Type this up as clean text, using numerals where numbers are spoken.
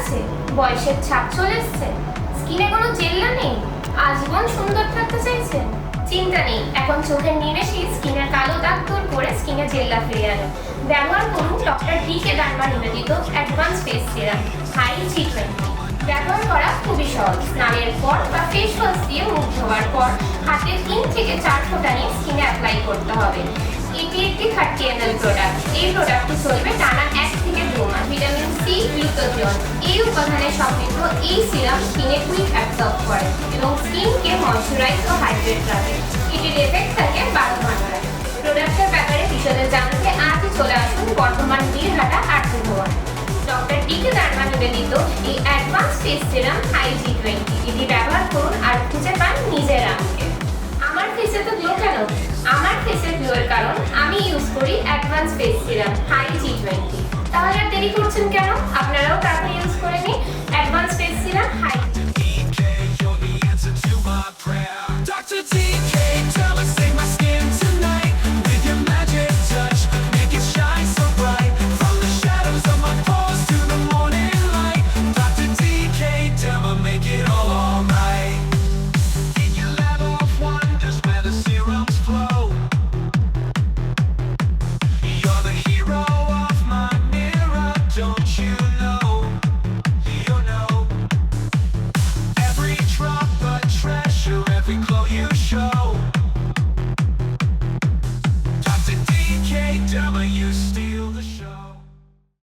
আছে? বয়সের ছাপ চলে এসছে? স্কিনে কোনো জেল্লা নেই? আজীবন সুন্দর থাকতে চাইছেন? চিন্তা নেই, এখন চোখের নিমেষেই স্কিনের কালো দাগ দূর করে স্কিনে জেল্লা ফিরে আনো। ব্যবহার করুন ডক্টর ডিকে ডারমা নিবেদিত advance face serum high G20। ব্যবহার করা খুবই সহজ। স্নানের পর বা ফেস ওয়াশ দিয়ে মুখ ধোয়ার পর হাতে 3 থেকে 4 ফোঁটা নিয়ে স্কিনে অ্যাপ্লাই করতে হবে। এটি একটি 30 ml প্রোডাক্ট। এই প্রোডাক্টটি চলবে টানা 1 থেকে 2 মাস। ভিটামিন সি, গ্লুটাথিয়ন এই উপাদানে সমৃদ্ধ এই সিরাম স্কিনে কুইক অ্যাবজর্ব করে এবং স্কিনকে ময়শ্চারাইজ ও হাইড্রেট রাখে। এটির এফেক্ট থাকে 12 ঘন্টা। প্রোডাক্টের ব্যাপারে বিশদে জানতে আজই চলে আসুন বর্ধমান বীরহাটা আরতি ভবন। ডক্টর ডিকে ডারমা নিবেদিত এই advance face serum high G20। এটি ব্যবহার করুন আর খুঁজে পান নিজের আরামকে। আমার ফেসে তো গ্লো কেন? আমার ফেসে গ্লোর কারণ আমি ইউজ করি advance face serum high G20। তাহলে আর দেরি করছেন কেন? আপনারাও